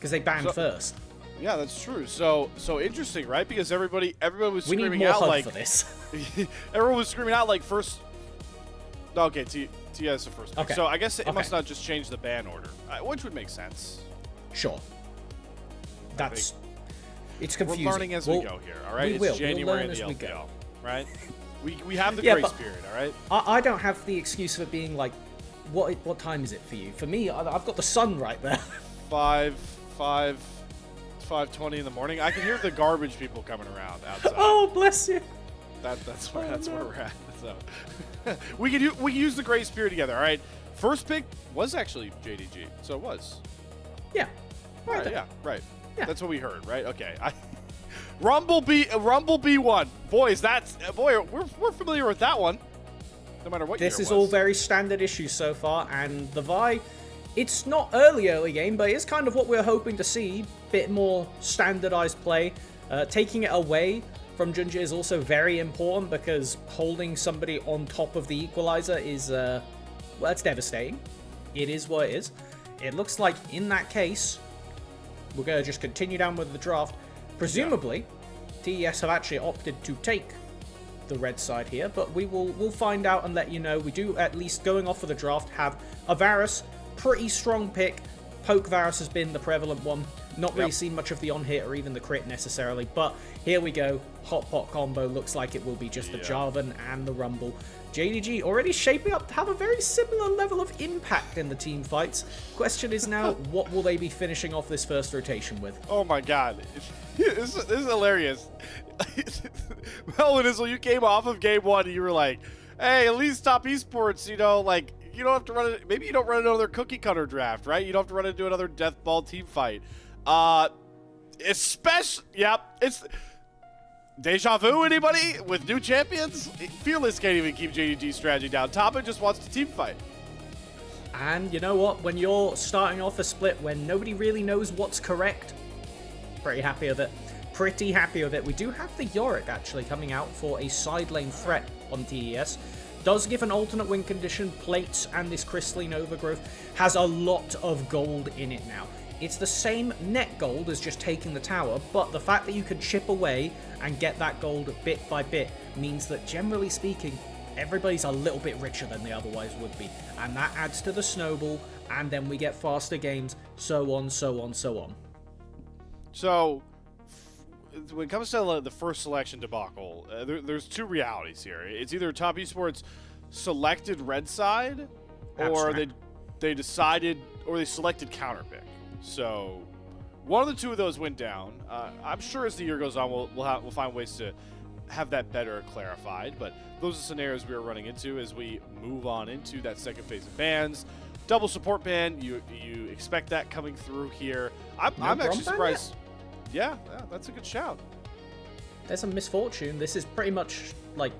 because they banned first. Yeah, that's true. So interesting, right? Because everybody was We screaming need more out HUD like for this. everyone was screaming out like first. Okay, TES the first pick. Okay. So I guess it must not just change the ban order, which would make sense. Sure. It's confusing. We're learning as we go here, all right? It's January in the LPL, right? We have the grace period, all right? I don't have the excuse for being like, what time is it for you? For me, I've got the sun right there. 5:20 in the morning. I can hear the garbage people coming around outside. Oh, bless you. That's where we're at. So we can use the grace period together, all right? First pick was actually JDG, so it was. Yeah. Right. Yeah. Right. Yeah. That's what we heard, right? Okay. Rumble B1. Boys, we're familiar with that one. No matter what. This is all very standard issues so far, and the Vi, it's not early game, but it's kind of what we're hoping to see. Bit more standardized play. Taking it away from JunJia is also very important because holding somebody on top of the equalizer is, well, that's devastating. It is what it is. It looks like in that case, we're going to just continue down with the draft. Presumably, TES have actually opted to take the red side here, but we'll find out and let you know. We do, at least going off of the draft, have a Varus, pretty strong pick. Poke Varus has been the prevalent one. Not really seen much of the on-hit or even the crit necessarily, but here we go. Hot pot combo looks like it will be just the Jarvan and the Rumble. JDG already shaping up to have a very similar level of impact in the team fights. Question is now, what will they be finishing off this first rotation with? Oh my god. This is hilarious. Melvin, you came off of game one and you were like, hey, at least top esports, you know, like, you don't have to run it. Maybe you don't run another cookie cutter draft, right? You don't have to run into another death ball team fight. Especially, it's deja vu. Anybody with new champions? Fearless can't even keep JDG's strategy down. Tapa just wants to team fight. And you know what? When you're starting off a split when nobody really knows what's correct, pretty happy with it. Pretty happy with it. We do have the Yorick actually coming out for a side lane threat on TES. Does give an alternate win condition, plates, and this crystalline overgrowth. Has a lot of gold in it now. It's the same net gold as just taking the tower, but the fact that you can chip away and get that gold bit by bit means that, generally speaking, everybody's a little bit richer than they otherwise would be. And that adds to the snowball, and then we get faster games, so on, so on, so on. So, when it comes to the first selection debacle, there's two realities here. It's either top esports selected red side, or they decided, or they selected counterpick. So one of the two of those went down. I'm sure as the year goes on, we'll find ways to have that better clarified. But those are scenarios we are running into as we move on into that second phase of bans. Double support ban. You expect that coming through here. I'm actually surprised. Yeah, that's a good shout. There's a Misfortune. This is pretty much like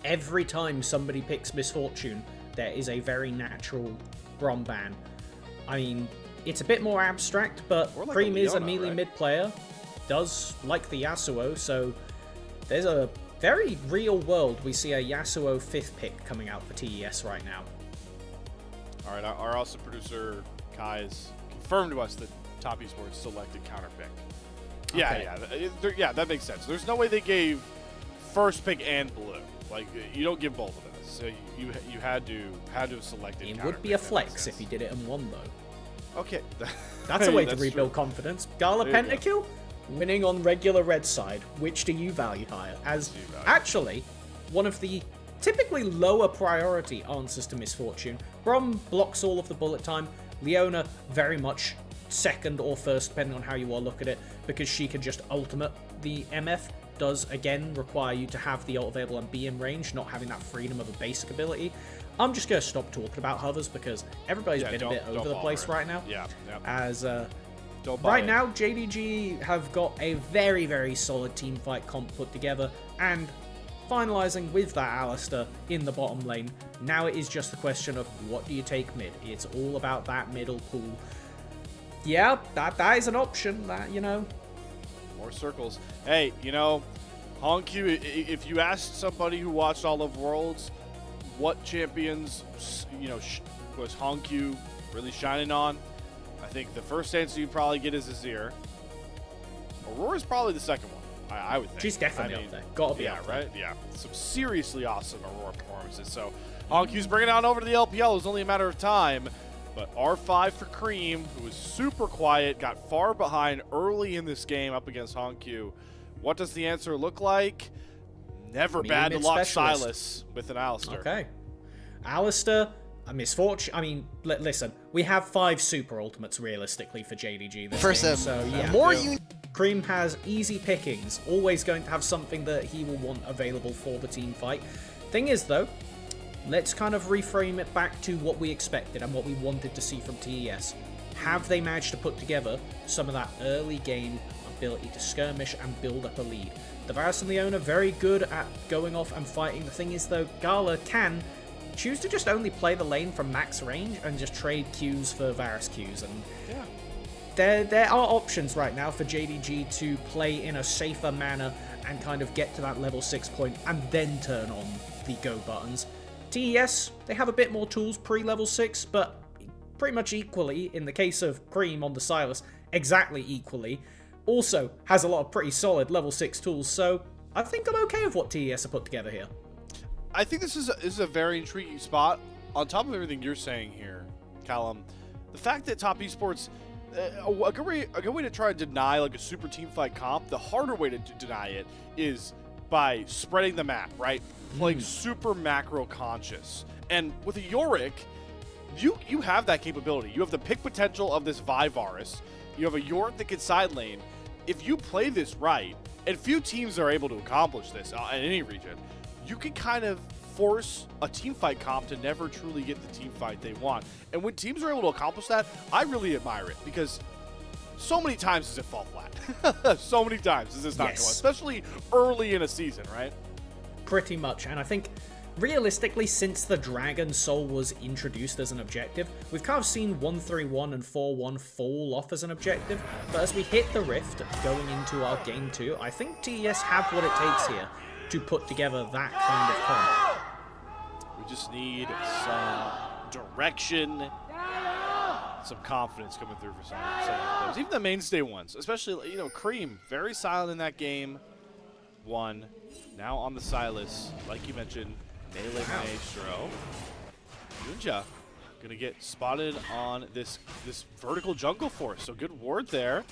every time somebody picks Misfortune, there is a very natural Brom ban. I mean, it's a bit more abstract, but like Creme is a Leona, melee right? mid player, does like the Yasuo, so there's a very real world we see a Yasuo 5th pick coming out for TES right now. All right, our awesome producer Kai has confirmed to us that Top Esports selected counterpick. Yeah, that makes sense. There's no way they gave first pick and blue. Like, you don't give both of those. So you had to have selected. It would be a flex if he did it in one though. Okay, that's a way to That's rebuild true. confidence. Gala There you go. pentakill, winning on regular red side. Which do you value higher? As actually one of the typically lower priority answers to Misfortune. Brom blocks all of the bullet time. Leona very much second or first, depending on how you all look at it, because she can just ultimate. The MF does again require you to have the ult available and be in range, not having that freedom of a basic ability. I'm just going to stop talking about hovers because everybody's been a bit over the place right now. Yeah. As right now, JDG have got a very, very solid team fight comp put together, and finalizing with that Alistair in the bottom lane. Now it is just the question of what do you take mid. It's all about that middle pool. Yeah, that is an option. That, you know, more circles. Hey, you know, HongQ, if you asked somebody who watched all of Worlds what champions, you know, was HongQ really shining on, I think the first answer you probably get is Azir. Aurora's probably the second one, I would think. She's definitely up there. Gotta be up there. Right? Yeah, some seriously awesome Aurora performances. So HongQ's bringing it on over to the LPL. It was only a matter of time. But R5 for Creme, who was super quiet, got far behind early in this game up against HongQ. What does the answer look like? Never bad to lock Silas with an Alistar. Okay. Alistar, a misfortune. I mean, listen, we have 5 super ultimates realistically for JDG this game, so yeah. More you. Creme has easy pickings, always going to have something that he will want available for the team fight. Thing is, though, let's kind of reframe it back to what we expected and what we wanted to see from TES. Have they managed to put together some of that early game ability to skirmish and build up a lead? The Varus and Leona very good at going off and fighting. The thing is, though, Gala can choose to just only play the lane from max range and just trade Qs for Varus Qs. And yeah, there are options right now for JDG to play in a safer manner and kind of get to that level 6 point and then turn on the go buttons. TES, they have a bit more tools pre-level 6, but pretty much equally, in the case of Creme on the Silas, exactly equally, also has a lot of pretty solid level 6 tools, so I think I'm okay with what TES have put together here. I think this is a very intriguing spot. On top of everything you're saying here, Callum, the fact that Top Esports, a good way to try to deny like a super team fight comp, the harder way to deny it is by spreading the map, right? Playing super macro conscious. And with a Yorick, you have that capability. You have the pick potential of this Varus. You have a Yorick that can side lane. If you play this right, and few teams are able to accomplish this in any region, you can kind of force a team fight comp to never truly get the team fight they want. And when teams are able to accomplish that, I really admire it, because so many times does it fall flat. So many times does this not go on, especially early in a season, right? Pretty much, and I think realistically, since the Dragon Soul was introduced as an objective, we've kind of seen 1-3-1 and 4-1 fall off as an objective, but as we hit the Rift going into our Game 2, I think TES have what it takes here to put together that kind of comp. We just need some direction, some confidence coming through for some of those. Even the mainstay ones, especially, you know, Creme, very silent in that game 1. Now on the Silas, like you mentioned, Melee Maestro. JunJia gonna get spotted on this vertical jungle force, so good ward there.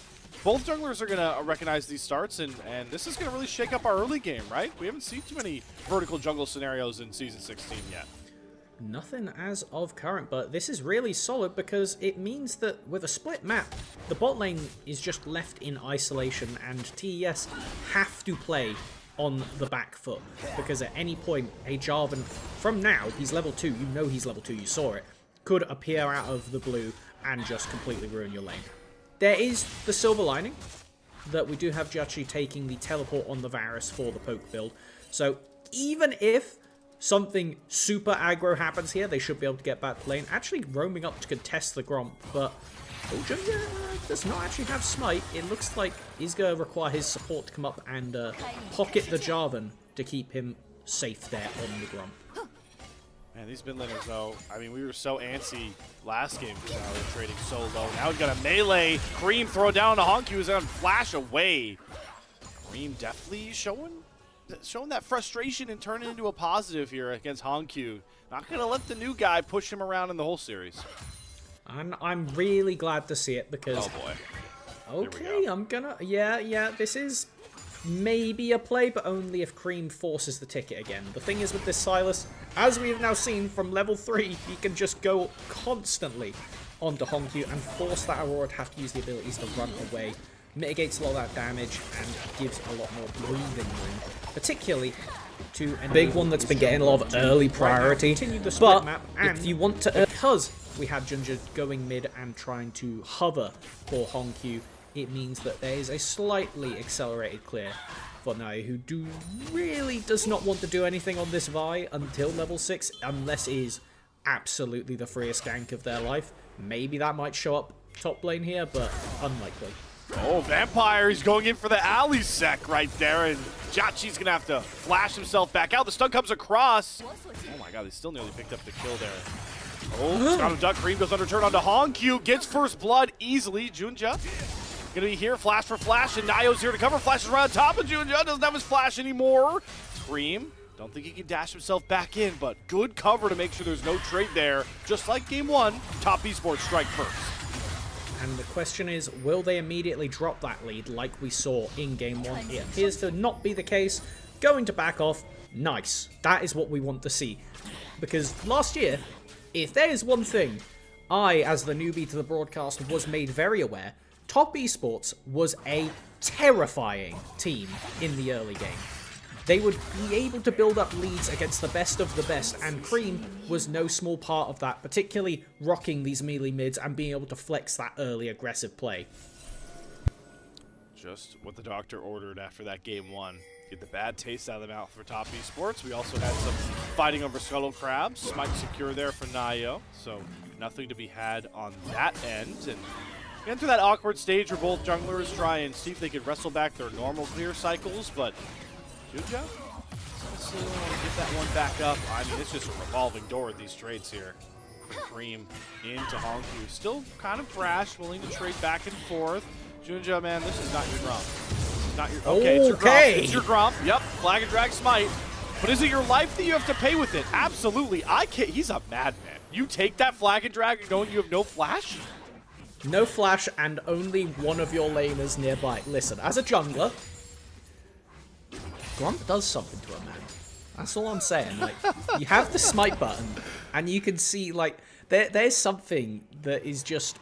Both junglers are gonna recognize these starts, and this is gonna really shake up our early game, right? We haven't seen too many vertical jungle scenarios in Season 16 yet. Nothing as of current, but this is really solid because it means that with a split map, the bot lane is just left in isolation, and TES have to play on the back foot, because at any point a Jarvan, from now, he's level 2, you know he's level 2, you saw it, could appear out of the blue and just completely ruin your lane. There is the silver lining that we do have JiaQi taking the teleport on the Varus for the poke build, so even if something super aggro happens here, they should be able to get back to lane, actually roaming up to contest the Gromp, but JunJia does not actually have smite. It looks like he's going to require his support to come up and pocket the Jarvan to keep him safe there on the Gromp. Man, these mid laners, though, I mean, we were so antsy last game because now they're trading so low. Now we've got a melee. Creme throw down to HongQ, who's going to flash away. Creme definitely showing that frustration and turning into a positive here against HongQ. Not going to let the new guy push him around in the whole series. I'm really glad to see it because... Oh, boy. Okay, I'm gonna... Yeah, this is maybe a play, but only if Creme forces the ticket again. The thing is with this Silas, as we have now seen from level 3, he can just go constantly onto HongQ and force that Aurora to have to use the abilities to run away. Mitigates a lot of that damage and gives a lot more breathing room, particularly to a big one that's been getting a lot of early priority. But if you want to, because we have JunJia going mid and trying to hover for HongQ, it means that there is a slightly accelerated clear for NaiYou, who really does not want to do anything on this Vi until level 6, unless it is absolutely the freest gank of their life. Maybe that might show up top lane here, but unlikely. Oh, Vampire, he's going in for the alley sec right there, and JiaQi's going to have to flash himself back out. The stun comes across. Oh my god, they still nearly picked up the kill there. Oh, Scott Duck. Creme goes under turn onto HongQ. Gets first blood easily. JunJia gonna be here. Flash for flash, and NaiYou's here to cover. Flashes right on top of JunJia. Doesn't have his flash anymore. Creme, don't think he can dash himself back in, but good cover to make sure there's no trade there. Just like game one, Top Esports strike first. And the question is, will they immediately drop that lead like we saw in game one? It appears to not be the case. Going to back off, nice. That is what we want to see. Because last year, if there is one thing I, as the newbie to the broadcast, was made very aware, Top Esports was a terrifying team in the early game. They would be able to build up leads against the best of the best, and Creme was no small part of that, particularly rocking these melee mids and being able to flex that early aggressive play. Just what the doctor ordered after that game one. Get the bad taste out of the mouth for Top Esports. We also had some fighting over Scuttle Crabs. Smite secure there for NaiYou, so nothing to be had on that end. And we enter that awkward stage where both junglers try and see if they can wrestle back their normal clear cycles, but JunJia still want to get that one back up. I mean, it's just a revolving door with these trades here. Creme into HongQ. Still kind of brash, willing to trade back and forth. JunJia, man, this is not your gromp. This is not your... Okay, it's your gromp. It's your gromp. Yep, flag and drag smite. But is it your life that you have to pay with it? Absolutely. I can't... He's a madman. You take that flag and drag knowing you have no flash? No flash and only one of your laners nearby. Listen, as a jungler, Gromp does something to a man. That's all I'm saying. Like, you have the smite button, and you can see, like, there's something that is just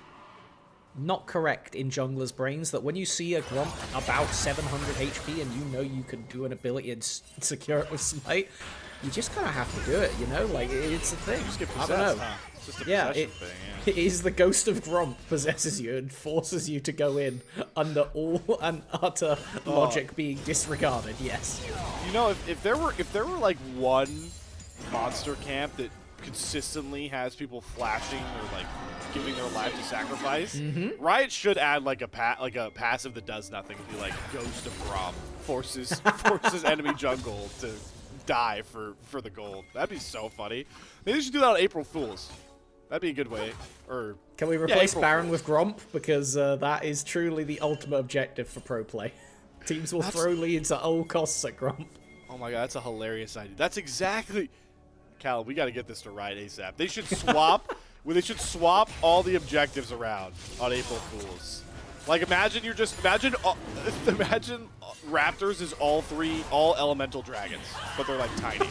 not correct in junglers' brains, that when you see a Gromp about 700 HP and you know you can do an ability and secure it with smite, you just kind of have to do it, you know? Like, it's a thing. Just get possessed, I don't know. huh? It's just a It is the ghost of Gromp possesses you and forces you to go in under all and utter logic being disregarded. Yes. You know, if there were like one monster camp that consistently has people flashing or like giving their life to sacrifice, Riot should add like a passive that does nothing. It'd be like Ghost of Gromp forces enemy jungle to die for the gold. That'd be so funny. Maybe they should do that on April Fools. That'd be a good way. Or can we replace Baron with Gromp? Because that is truly the ultimate objective for pro play. Teams will throw leads at all costs at Gromp. Oh my god, that's a hilarious idea. That's exactly... Cal, we got to get this to Riot ASAP. They should swap... they should swap all the objectives around on April Fools. Like, imagine Raptors is all elemental dragons, but they're like tiny.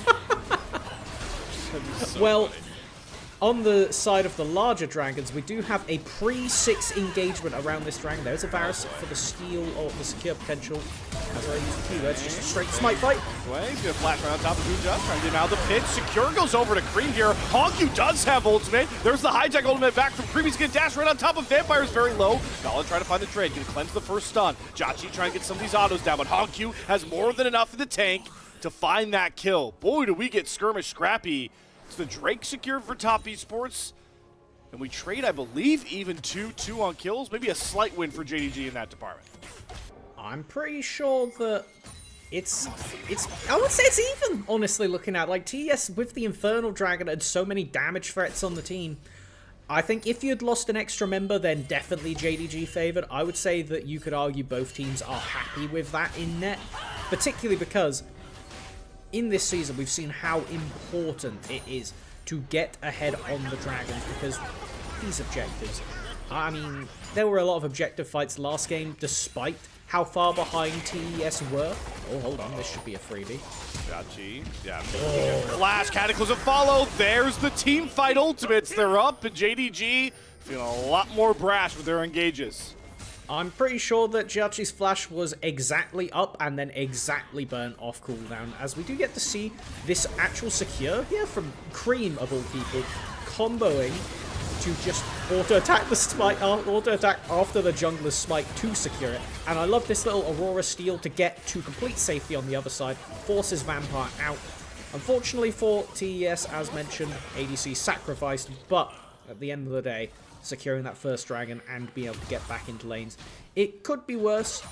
So well, funny. On the side of the larger dragons, we do have a pre-6 engagement around this dragon. There's a Varus for the steal or the secure potential. As I use the keywords, just a straight smite fight. He's going to flash right on top of JunJia, trying to get him out of the pit. Secure goes over to Creme here. HongQ does have ultimate. There's the hijack ultimate back from Creme. He's going to dash right on top of Vampire's very low. Gala trying to find the trade, going to cleanse the first stun. JiaQi trying to get some of these autos down, but HongQ has more than enough in the tank to find that kill. Boy, do we get skirmish scrappy. It's the Drake secured for Top Esports. And we trade, I believe, even 2-2 on kills. Maybe a slight win for JDG in that department. I'm pretty sure that it's I would say it's even, honestly, looking at, like, TES with the Infernal Dragon and so many damage threats on the team. I think if you'd lost an extra member, then definitely JDG favored. I would say that you could argue both teams are happy with that in net, particularly because in this season, we've seen how important it is to get ahead on the Dragons, because these objectives, I mean, there were a lot of objective fights last game, despite how far behind TES were. Oh, hold on, this should be a freebie. JiaQi, yeah. Flash, Cataclysm follow. There's the team fight ultimates. They're up, and JDG feeling a lot more brash with their engages. I'm pretty sure that JiaQi's flash was exactly up and then exactly burnt off cooldown, as we do get to see this actual secure here from Creme, of all people, comboing to just auto-attack the smite, auto-attack after the jungler's smite to secure it. And I love this little Aurora steal to get to complete safety on the other side, forces Vampire out. Unfortunately for TES, as mentioned, ADC sacrificed, but at the end of the day, securing that first dragon and being able to get back into lanes. It could be worse.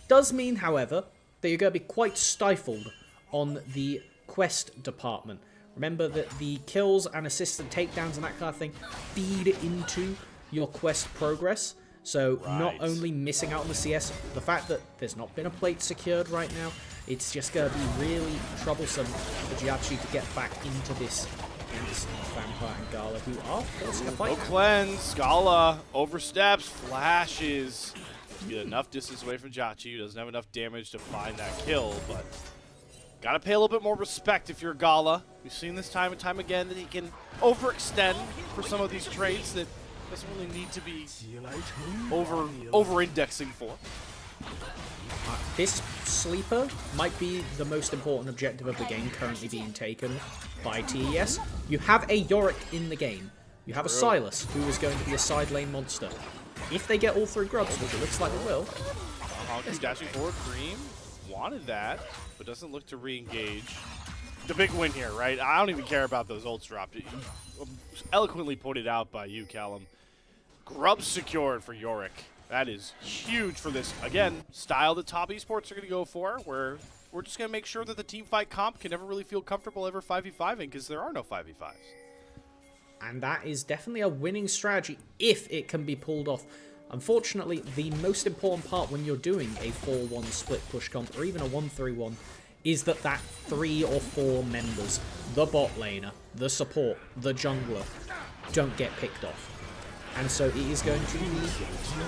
Does mean, however, that you're going to be quite stifled on the quest department. Remember that the kills and assisted takedowns and that kind of thing feed into your quest progress. So not only missing out on the CS, the fact that there's not been a plate secured right now, it's just going to be really troublesome for JiaQi to get back into this against Vampire and Gala, who are forcing a fight. No cleanse. Gala oversteps, flashes. Get enough distance away from JiaQi, who doesn't have enough damage to find that kill, but gotta pay a little bit more respect if you're Gala. We've seen this time and time again that he can overextend for some of these traits that doesn't really need to be over-indexing for. This sleeper might be the most important objective of the game currently being taken by TES. You have a Yorick in the game. You have a Silas, who is going to be a side lane monster. If they get all 3 grubs, which it looks like they will. HongQ dashing forward. Creme wanted that, but doesn't look to re-engage. The big win here, right? I don't even care about those ults dropped. Eloquently pointed out by you, Callum. Grubs secured for Yorick. That is huge for this, again, style that top esports are going to go for, where we're just going to make sure that the team fight comp can never really feel comfortable ever 5v5ing, because there are no 5v5s. And that is definitely a winning strategy if it can be pulled off. Unfortunately, the most important part when you're doing a 4-1 split push comp, or even a 1-3-1, is that 3 or 4 members, the bot laner, the support, the jungler, don't get picked off. And so it is going to be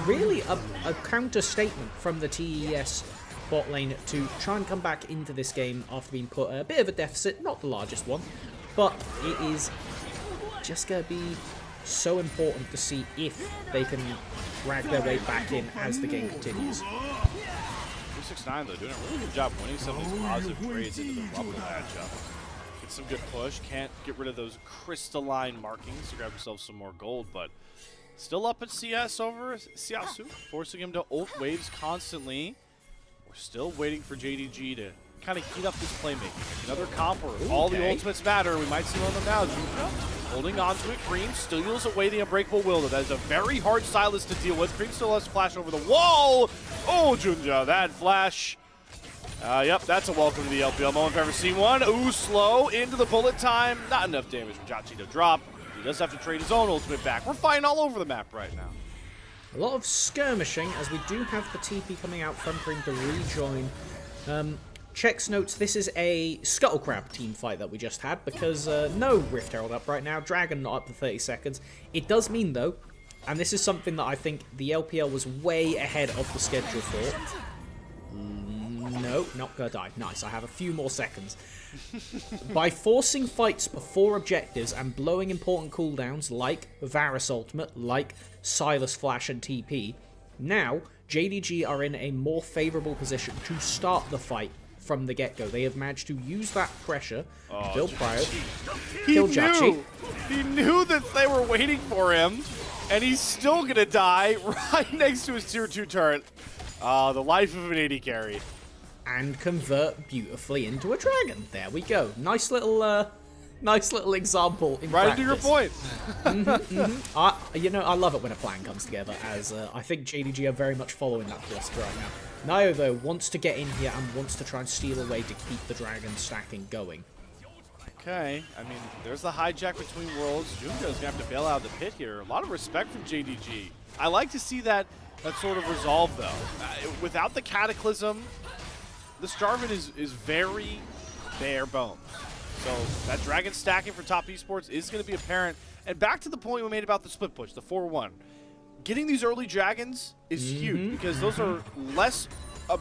really a counter statement from the TES bot lane to try and come back into this game after being put at a bit of a deficit, not the largest one, but it is just going to be so important to see if they can drag their way back in as the game continues. 269 though, doing a really good job winning some of these positive trades into the Rumble matchup. Get some good push, can't get rid of those crystalline markings to grab himself some more gold, but still up at CS over Xiaoxu, forcing him to ult waves constantly. We're still waiting for JDG to kind of heat up this playmaking. Another comp where all the ultimates matter. We might see one of them now. JunJia holding on to it. Creme steals away the Unbreakable Will. That is a very hard Silas to deal with. Creme still has flash over the wall. Oh, JunJia, that flash. Yep, that's a welcome to the LPL moment if I've ever seen one. Ooh, slow into the bullet time. Not enough damage for JiaQi to drop. He does have to trade his own ultimate back. We're fighting all over the map right now. A lot of skirmishing, as we do have the TP coming out from Creme to rejoin. Checks notes this is a Scuttle Crab team fight that we just had, because no Rift Herald up right now, Dragon not up for 30 seconds. It does mean, though, and this is something that I think the LPL was way ahead of the schedule for. No, not gonna die. Nice, I have a few more seconds. By forcing fights before objectives and blowing important cooldowns like Varus Ultimate, like Silas Flash and TP, now JDG are in a more favourable position to start the fight from the get-go. They have managed to use that pressure to build prio, kill JiaQi. He knew that they were waiting for him, and he's still gonna die right next to his tier 2 turret. The life of an AD carry. And convert beautifully into a dragon. There we go. Nice little example in right practice. into your point. You know, I love it when a plan comes together, as I think JDG are very much following that philosophy right now. NaiYou, though, wants to get in here and wants to try and steal away to keep the dragon stacking going. Okay, I mean, there's the hijack between worlds. JunJia's going to have to bail out of the pit here. A lot of respect from JDG. I like to see that sort of resolve, though. Without the Cataclysm, this Jarvan is very bare bones. So that dragon stacking for top esports is going to be apparent. And back to the point we made about the split push, the 4-1. Getting these early dragons is huge, because those are less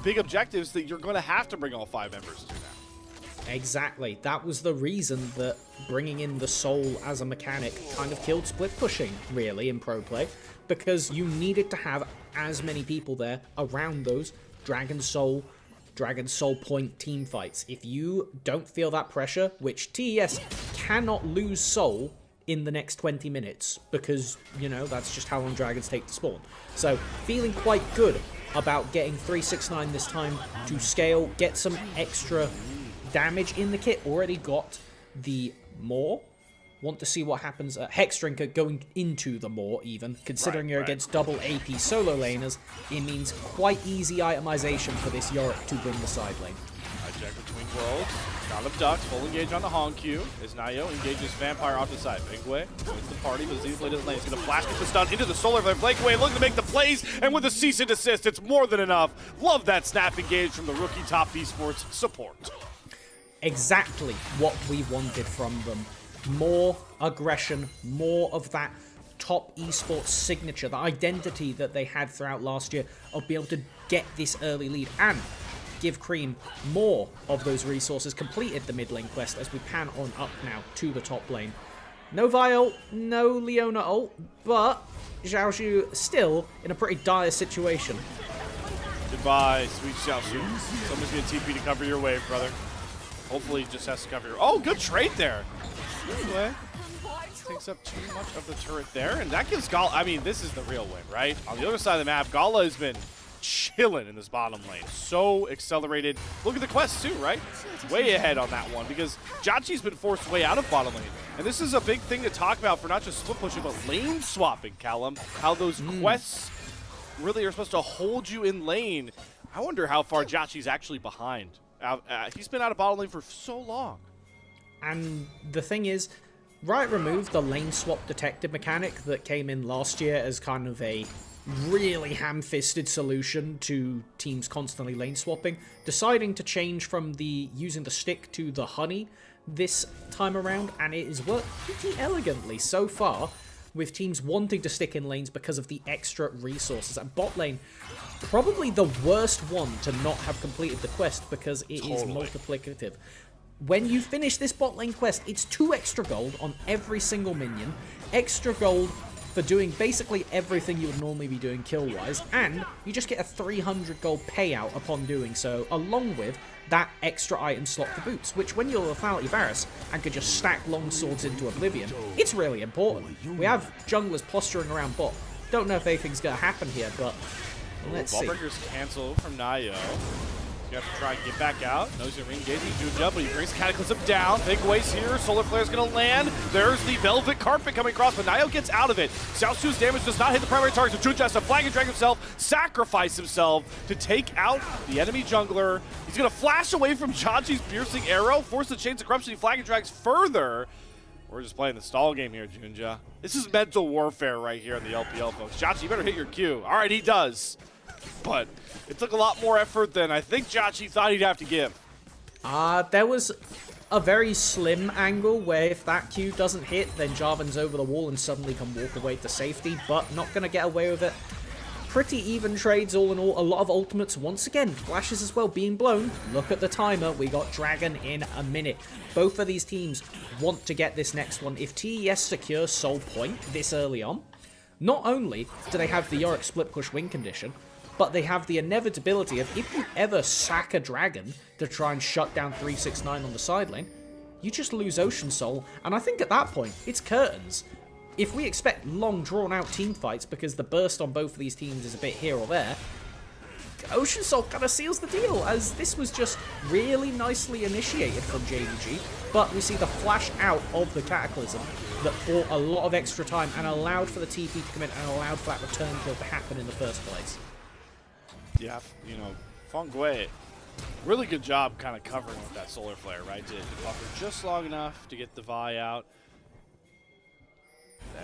big objectives that you're going to have to bring all 5 members to now. Exactly. That was the reason that bringing in the soul as a mechanic kind of killed split pushing, really, in pro play, because you needed to have as many people there around those Dragon Soul point team fights. If you don't feel that pressure, which TES cannot lose soul in the next 20 minutes, because, you know, that's just how long dragons take to spawn. So, feeling quite good about getting 369 this time to scale, get some extra damage in the kit. Already got the Maw. Want to see what happens at Hex Drinker going into the Maw, even. Considering you're against double AP solo laners, it means quite easy itemization for this Yorick to win the side lane. Object between worlds. Round of Ducks, full engage on the HongQ as NaiYou engages Vampire off the side. Fengyue wins the party, but Zplay doesn't lane. He's going to flash get the stun into the solar flare. Fengyue looking to make the plays, and with a cease and desist, it's more than enough. Love that snap engage from the rookie top esports support. Exactly what we wanted from them. More aggression, more of that top esports signature, the identity that they had throughout last year of being able to get this early lead and give Creme more of those resources. Completed the mid lane quest as we pan on up now to the top lane. No Vi ult, no Leona ult, but Xiaoxu still in a pretty dire situation. Goodbye, sweet Xiaoxu. Someone's going to TP to cover your wave, brother. Hopefully he just has to cover your... Oh, good trade there. Anyway, takes up too much of the turret there, and that gives Gala... I mean, this is the real win, right? On the other side of the map, Gala has been chilling in this bottom lane. So accelerated. Look at the quest too, right? Way ahead on that one because JiaQi's been forced way out of bottom lane. And this is a big thing to talk about for not just split pushing, but lane swapping, Callum. How those quests really are supposed to hold you in lane. I wonder how far JiaQi's actually behind. He's been out of bottom lane for so long. And the thing is, Riot removed the lane swap detective mechanic that came in last year as kind of a really ham-fisted solution to teams constantly lane swapping, deciding to change from the using the stick to the honey this time around, and it has worked pretty elegantly so far, with teams wanting to stick in lanes because of the extra resources. And bot lane, probably the worst one to not have completed the quest because it is multiplicative. When you finish this bot lane quest, it's 2 extra gold on every single minion, extra gold for doing basically everything you would normally be doing kill-wise, and you just get a 300 gold payout upon doing so, along with that extra item slot for boots, which when you're Lethality Varus and can just stack long swords into oblivion, it's really important. We have junglers posturing around bot. Don't know if anything's going to happen here, but let's see. Ballbreaker's cancel from NaiYou. You have to try and get back out. Knows you're engaging JunJia, but he brings Cataclysm down. Fengyue's here. Solar Flare's going to land. There's the Velvet Carpet coming across, but NaiYou gets out of it. Xiaoxu's damage does not hit the primary target, so JunJia has to flag and drag himself, sacrifice himself to take out the enemy jungler. He's going to flash away from JiaQi's piercing arrow, force the Chains of Corruption. He flag and drags further. We're just playing the stall game here, JunJia. This is mental warfare right here in the LPL, folks. JiaQi, you better hit your Q. All right, he does. But it took a lot more effort than I think JiaQi thought he'd have to give. There was a very slim angle where if that Q doesn't hit, then Jarvan's over the wall and suddenly can walk away to safety, but not going to get away with it. Pretty even trades all in all. A lot of ultimates once again. Flashes as well being blown. Look at the timer. We got Dragon in a minute. Both of these teams want to get this next one. If TES secures Soul Point this early on, not only do they have the Yorick split push win condition, but they have the inevitability of if you ever sack a dragon to try and shut down 369 on the side lane, you just lose Ocean Soul, and I think at that point, it's curtains. If we expect long, drawn-out team fights because the burst on both of these teams is a bit here or there, Ocean Soul kind of seals the deal, as this was just really nicely initiated from JDG, but we see the flash out of the Cataclysm that bought a lot of extra time and allowed for the TP to come in and allowed for that return kill to happen in the first place. Yeah, you know, Fengyue, really good job kind of covering with that Solar Flare, right? To buffer just long enough to get the Vi out.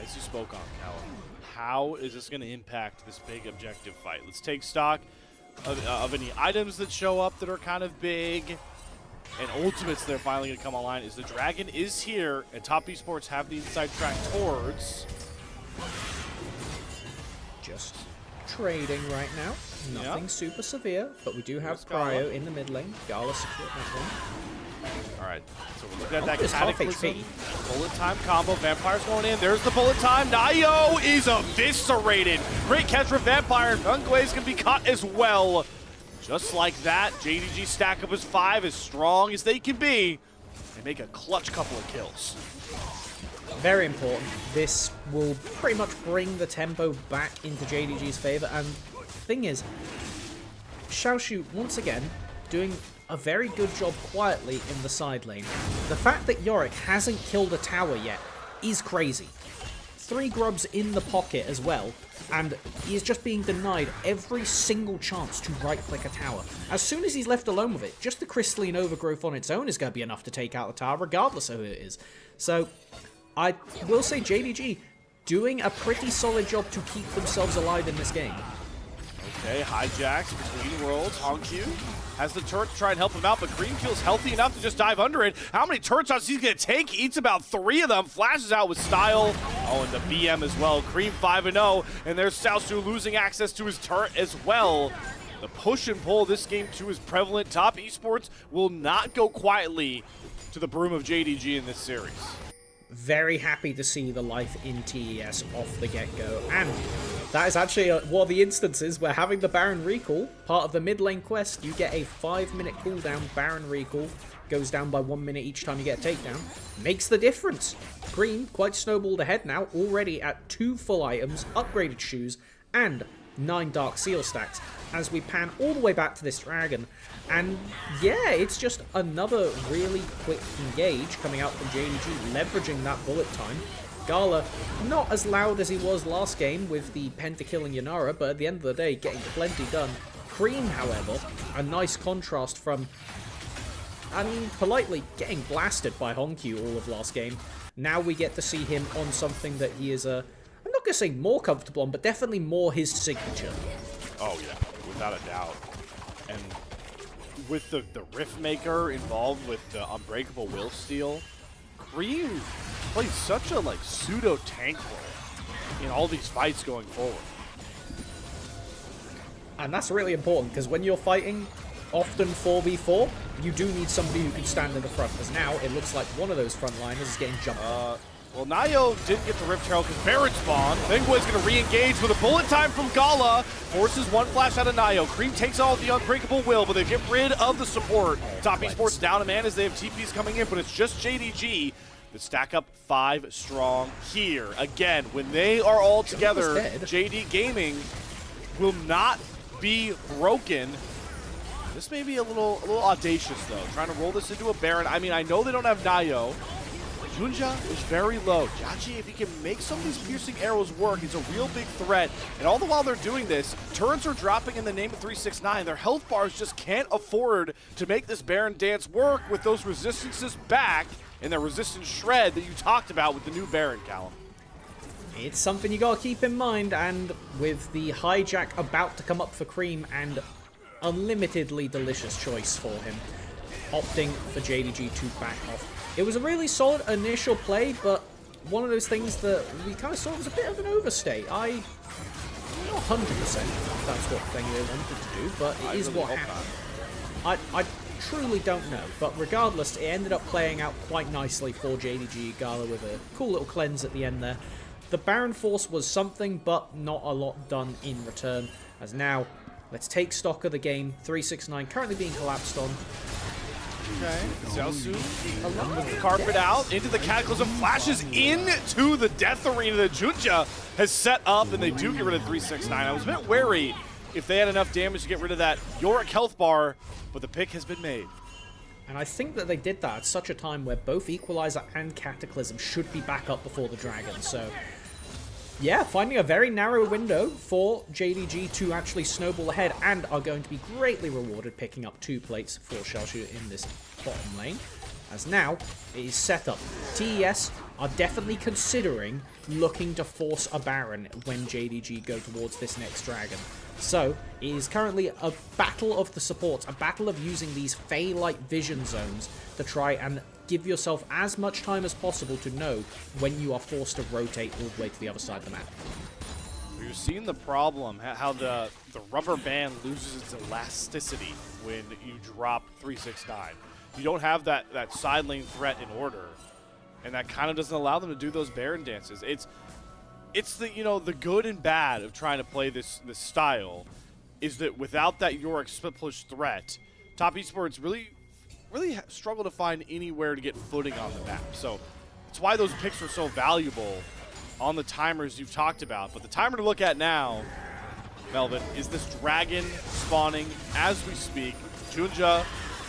As you spoke on, Callum, how is this going to impact this big objective fight? Let's take stock of any items that show up that are kind of big, and ultimates that are finally going to come online. Is the Dragon is here, and top esports have the inside track towards. Just trading right now. Nothing super severe, but we do have Cryo in the mid lane. Gala secured that one. All right, so we're looking at that Cataclysm. Bullet time combo. Vampire's going in. There's the bullet time. NaiYou is eviscerated. Great catch for Vampire. Fenghue's going to be caught as well. Just like that, JDG stack up as 5, as strong as they can be, and make a clutch couple of kills. Very important. This will pretty much bring the tempo back into JDG's favor, and the thing is, Xiaoxu, once again, doing a very good job quietly in the side lane. The fact that Yorick hasn't killed a tower yet is crazy. 3 grubs in the pocket as well, and he is just being denied every single chance to right-click a tower. As soon as he's left alone with it, just the crystalline overgrowth on its own is going to be enough to take out the tower, regardless of who it is. So, I will say JDG doing a pretty solid job to keep themselves alive in this game. Okay, hijacks between worlds. HongQ has the turret to try and help him out, but Creme feels healthy enough to just dive under it. How many turret shots he's going to take? Eats about 3 of them. Flashes out with style. Oh, and the BM as well. Creme 5-0, and there's Xiaoxu losing access to his turret as well. The push and pull this game too is prevalent. Top Esports will not go quietly to the broom of JDG in this series. Very happy to see the life in TES off the get-go, and that is actually one of the instances where having the Baron recall, part of the mid lane quest, you get a 5-minute cooldown. Baron recall goes down by 1 minute each time you get a takedown, makes the difference. Creme quite snowballed ahead now, already at 2 full items, upgraded shoes, and 9 Dark Seal stacks, as we pan all the way back to this dragon. And yeah, it's just another really quick engage coming out from JDG, leveraging that bullet time. Gala, not as loud as he was last game with the pentakilling Yanara, but at the end of the day, getting plenty done. Creme, however, a nice contrast from, I mean, politely getting blasted by HongQ all of last game. Now we get to see him on something that he is, I'm not going to say more comfortable on, but definitely more his signature. Oh yeah, without a doubt. And with the Rift Maker involved with the Unbreakable Will Steal, Creme plays such a pseudo tank role in all these fights going forward. And that's really important, because when you're fighting often 4v4, you do need somebody who can stand in the front, because now it looks like one of those frontliners is getting jumped. Well, NaiYou didn't get the Rift Herald because Baron spawned. Fengyue's going to re-engage with a bullet time from Gala. Forces 1 flash out of NaiYou. Creme takes all the Unbreakable Will, but they get rid of the support. Top Esports down a man as they have TPs coming in, but it's just JDG that stack up 5 strong here. Again, when they are all together, JD Gaming will not be broken. This may be a little audacious, though, trying to roll this into a Baron. I mean, I know they don't have NaiYou. JunJia is very low. JiaQi, if he can make some of these piercing arrows work, he's a real big threat. And all the while they're doing this, turrets are dropping in the name of 369. Their health bars just can't afford to make this Baron dance work with those resistances back and the resistance shred that you talked about with the new Baron, Callum. It's something you gotta keep in mind, and with the hijack about to come up for Creme and unlimitedly delicious choice for him, opting for JDG to back off. It was a really solid initial play, but one of those things that we kind of saw was a bit of an overstay. I'm not 100% that's what Fengyue wanted to do, but it is what happened. I truly don't know, but regardless, it ended up playing out quite nicely for JDG Gala with a cool little cleanse at the end there. The Baron Force was something, but not a lot done in return, as now, let's take stock of the game. 369 currently being collapsed on. Okay, Xiaoxu along with the carpet out into the Cataclysm, flashes into the Death Arena that JunJia has set up, and they do get rid of 369. I was a bit wary if they had enough damage to get rid of that Yorick health bar, but the pick has been made. And I think that they did that at such a time where both Equalizer and Cataclysm should be back up before the Dragon, so yeah, finding a very narrow window for JDG to actually snowball ahead, and are going to be greatly rewarded picking up 2 plates for Xiaoxu in this bottom lane, as now it is set up. TES are definitely considering looking to force a Baron when JDG go towards this next dragon. So it is currently a battle of the supports, a battle of using these Fey-like vision zones to try and give yourself as much time as possible to know when you are forced to rotate all the way to the other side of the map. We've seen the problem, how the rubber band loses its elasticity when you drop 369. You don't have that side lane threat in order, and that kind of doesn't allow them to do those Baron dances. It's the the good and bad of trying to play this style, is that without that Yorick split push threat, Top Esports really struggle to find anywhere to get footing on the map. So that's why those picks are so valuable on the timers you've talked about. But the timer to look at now, Melvin, is this dragon spawning as we speak. JunJia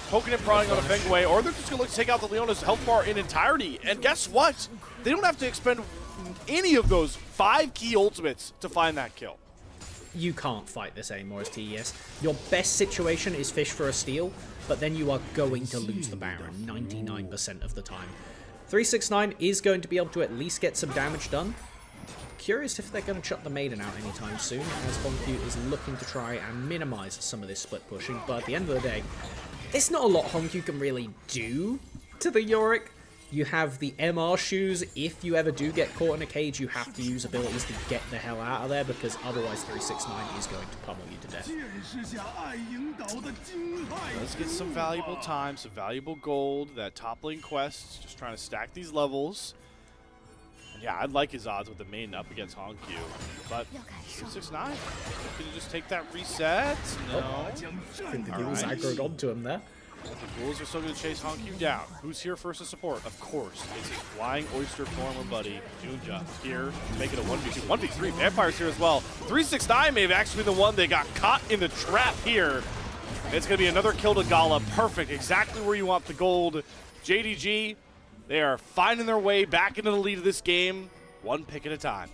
poking and prodding on a Fengyue, or they're just going to look to take out the Leona's health bar in entirety. And guess what? They don't have to expend any of those 5 key ultimates to find that kill. You can't fight this anymore as TES. Your best situation is fish for a steal, but then you are going to lose the Baron 99% of the time. 369 is going to be able to at least get some damage done. Curious if they're going to chuck the Maiden out anytime soon, as HongQ is looking to try and minimize some of this split pushing, but at the end of the day, there's not a lot HongQ can really do to the Yorick. You have the MR shoes. If you ever do get caught in a cage, you have to use abilities to get the hell out of there, because otherwise 369 is going to pummel you to death. Let's get some valuable time, some valuable gold. That top lane quest, just trying to stack these levels. And yeah, I'd like his odds with the main up against HongQ, but 369, can you just take that reset? No. I think the Ghouls aggroed onto him there. The Ghouls are still going to chase HongQ down. Who's here first to support? Of course, it's his flying oyster former buddy, JunJia, here to make it a 1v2. 1v3, Vampire's here as well. 369 may have actually been the one that got caught in the trap here. It's going to be another kill to Gala. Perfect, exactly where you want the gold. JDG, they are finding their way back into the lead of this game, one pick at a time.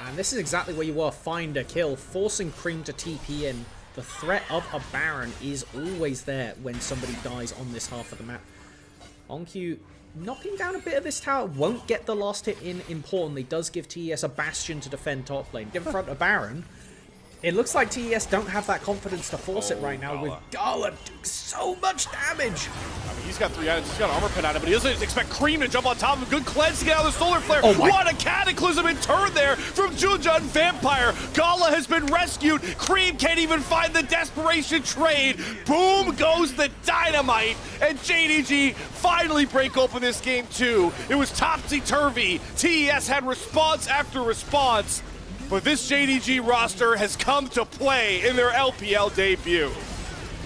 And this is exactly where you want to find a kill, forcing Creme to TP in. The threat of a Baron is always there when somebody dies on this half of the map. HongQ knocking down a bit of this tower, won't get the last hit in, importantly, does give TES a bastion to defend top lane. In front of Baron, it looks like TES don't have that confidence to force it right now, Gala. with Gala doing so much damage. I mean, he's got 3 items, he's got armor pin on him, but he doesn't expect Creme to jump on top of him. Good cleanse to get out of the solar flare. Oh my. What a cataclysm in turn there from JunJia and Vampire. Gala has been rescued. Creme can't even find the desperation trade. Boom goes the dynamite, and JDG finally break open this game too. It was topsy-turvy. TES had response after response, but this JDG roster has come to play in their LPL debut.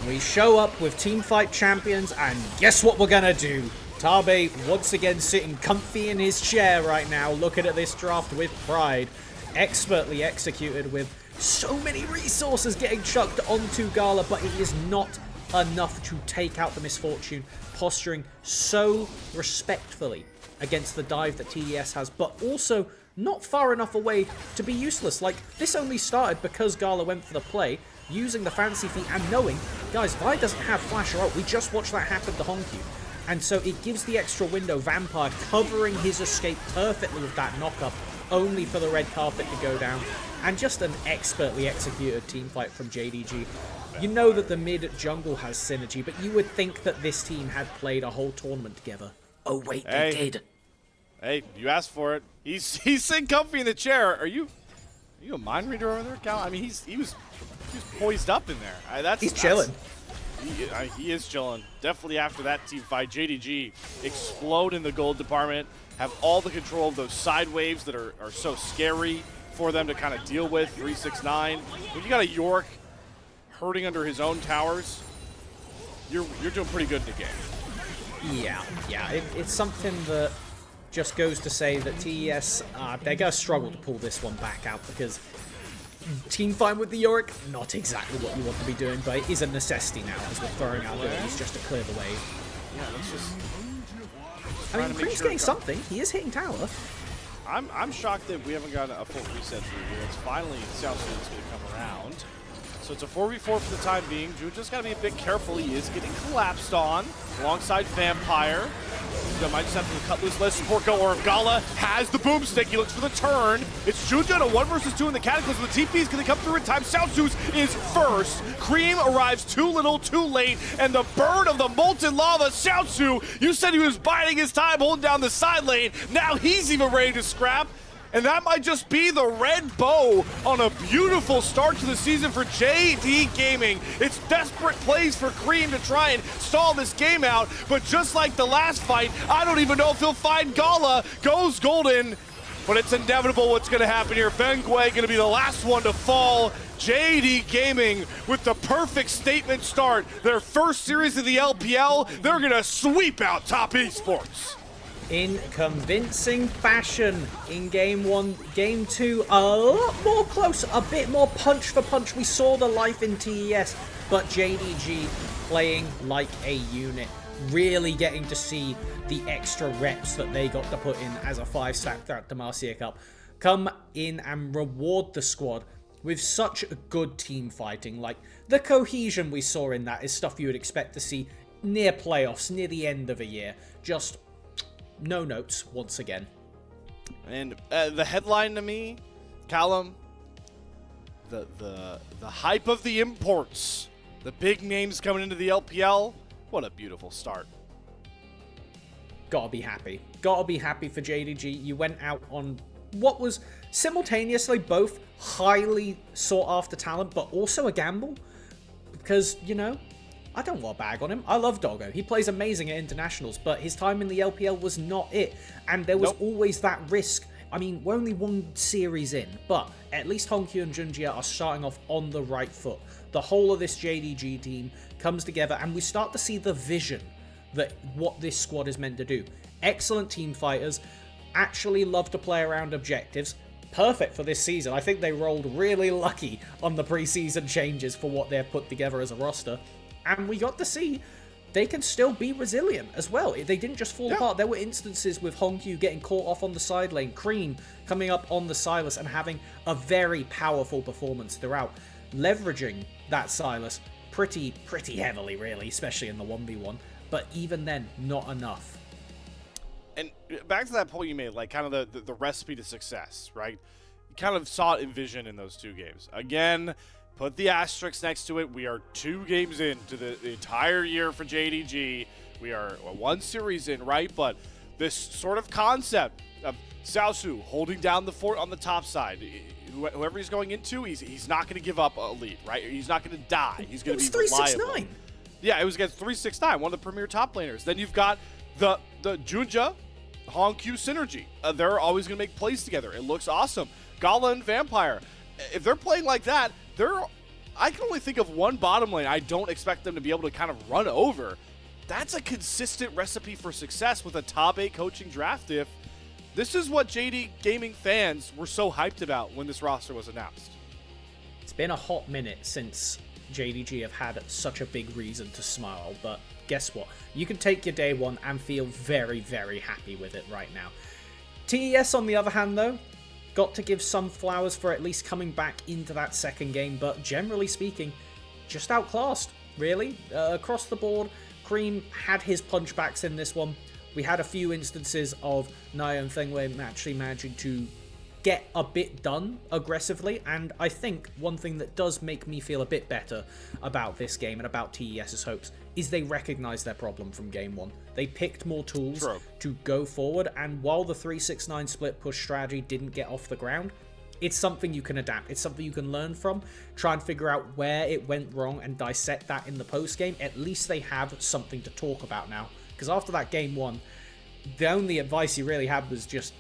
We show up with Teamfight champions, and guess what we're gonna do? Tabe once again sitting comfy in his chair right now, looking at this draft with pride. Expertly executed with so many resources getting chucked onto Gala, but it is not enough to take out the Misfortune, posturing so respectfully against the dive that TES has, but also not far enough away to be useless. Like, this only started because Gala went for the play, using the fancy feat and knowing, guys, Vi doesn't have flash or ult. We just watched that happen to HongQ. And so it gives the extra window. Vampire covering his escape perfectly with that knockup, only for the red carpet to go down. And just an expertly executed team fight from JDG. You know that the mid jungle has synergy, but you would think that this team had played a whole tournament together. Oh wait, they did. Hey, you asked for it. He's sitting comfy in the chair. Are you a mind reader over there, Cal? I mean, he was poised up in there. He's chilling. He is chilling. Definitely after that team fight, JDG explode in the gold department, have all the control of those side waves that are so scary for them to kind of deal with. 369. When you got a York hurting under his own towers, you're doing pretty good in the game. Yeah. It's something that just goes to say that TES, they're going to struggle to pull this one back out, because team fight with the Yorick, not exactly what you want to be doing, but it is a necessity now as we're throwing out abilities just to clear the way. Yeah, let's just... I mean, Creme's getting something. He is hitting tower. I'm shocked that we haven't gotten a full reset through here. It's finally Xiaoxu that's going to come around. So it's a 4v4 for the time being. JunJia's got to be a bit careful. He is getting collapsed on alongside Vampire. JunJia might just have to cut loose, let support go, or if Gala has the boomstick, he looks for the turn. It's JunJia in a 1 versus 2 in the Cataclysm. The TP is going to come through in time. Xiaoxu is first. Creme arrives too little, too late, and the burn of the molten lava. Xiaoxu, you said he was biding his time, holding down the side lane. Now he's even ready to scrap. And that might just be the red bow on a beautiful start to the season for JD Gaming. It's desperate plays for Creme to try and stall this game out, but just like the last fight, I don't even know if he'll find Gala. Goes golden, but it's inevitable what's going to happen here. Fengyue going to be the last one to fall. JD Gaming with the perfect statement start. Their first series of the LPL, they're going to sweep out Top Esports. In convincing fashion in game 1. Game 2, a lot more close, a bit more punch for punch. We saw the life in TES, but JDG playing like a unit. really getting to see the extra reps that they got to put in as a 5-stack throughout the Marcia Cup come in and reward the squad with such good team fighting. Like, the cohesion we saw in that is stuff you would expect to see near playoffs, near the end of a year. Just no notes once again. And the headline to me, Callum, the hype of the imports, the big names coming into the LPL. What a beautiful start. Gotta be happy. Gotta be happy for JDG. You went out on what was simultaneously both highly sought after talent, but also a gamble. Because, you know, I don't want to bag on him. I love Doggo. He plays amazing at internationals, but his time in the LPL was not it. And there was always that risk. I mean, we're only one series in, but at least HongQ and JunJia are starting off on the right foot. The whole of this JDG team comes together, and we start to see the vision that what this squad is meant to do. Excellent team fighters, actually love to play around objectives. Perfect for this season. I think they rolled really lucky on the preseason changes for what they've put together as a roster. And we got to see they can still be resilient as well. They didn't just fall apart. There were instances with HongQ getting caught off on the side lane, Creme coming up on the Silas and having a very powerful performance throughout, leveraging that Silas pretty heavily, really, especially in the 1v1. But even then, not enough. And back to that point you made, like kind of the recipe to success, right? You kind of saw it in vision in those two games. Again, put the asterisk next to it. We are 2 games into the entire year for JDG. We are 1 series in, right? But this sort of concept of Xiaoxu holding down the fort on the top side, whoever he's going into, he's not going to give up a lead, right? He's not going to die. He's going to be reliable. 369. Yeah, it was against 369, one of the premier top laners. Then you've got the JunJia, HongQ synergy. They're always going to make plays together. It looks awesome. Gala and Vampire. If they're playing like that, I can only think of one bottom lane I don't expect them to be able to kind of run over. That's a consistent recipe for success with a top 8 coaching draft if this is what JD Gaming fans were so hyped about when this roster was announced. It's been a hot minute since JDG have had such a big reason to smile, but guess what? You can take your day one and feel very happy with it right now. TES, on the other hand, though, got to give some flowers for at least coming back into that second game, but generally speaking, just outclassed, really. Across the board, Creme had his punchbacks in this one. We had a few instances of NaiYou and Fengyue actually managing to get a bit done aggressively, and I think one thing that does make me feel a bit better about this game and about TES's hopes is they recognized their problem from game 1. They picked more tools to go forward, and while the 3-6-9 split push strategy didn't get off the ground, it's something you can adapt. It's something you can learn from, try and figure out where it went wrong and dissect that in the post game. At least they have something to talk about now, because after that game 1, the only advice you really had was just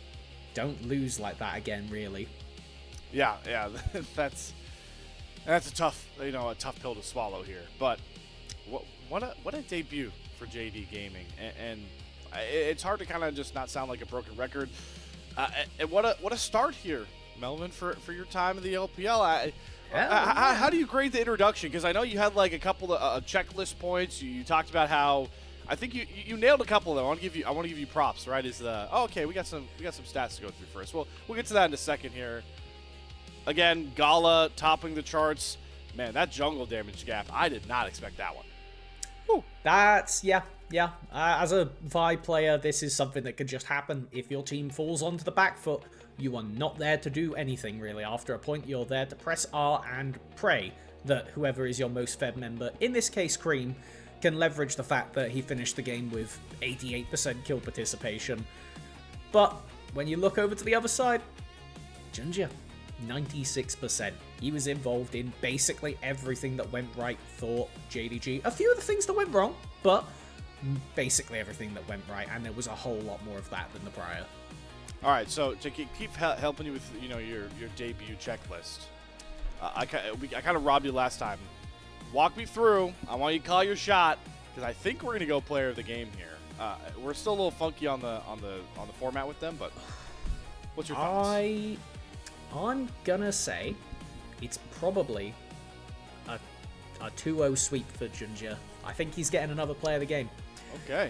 don't lose like that again, really. Yeah, that's a tough, a tough pill to swallow here. But what a debut for JD Gaming, and it's hard to kind of just not sound like a broken record. And what a start here, Melvin, for your time in the LPL. How do you grade the introduction? Because I know you had like a couple of checklist points. You talked about how. I think you nailed a couple of them. I want to give you props, right? Okay, we got some stats to go through first. We'll get to that in a second here. Again, Gala topping the charts. Man, that jungle damage gap, I did not expect that one. Whew. That's yeah. As a Vi player, this is something that could just happen if your team falls onto the back foot. You are not there to do anything really. After a point, you're there to press R and pray that whoever is your most fed member, in this case Creme, can leverage the fact that he finished the game with 88% kill participation. But when you look over to the other side, JunJia, 96%. He was involved in basically everything that went right for JDG. A few of the things that went wrong, but basically everything that went right, and there was a whole lot more of that than the prior. All right, so to keep helping you with your debut checklist, I kind of robbed you last time. Walk me through. I want you to call your shot because I think we're gonna go player of the game here. We're still a little funky on the format with them, but what's your thoughts? I'm gonna say it's probably a 2-0 sweep for JunJia. I think he's getting another player of the game. Okay.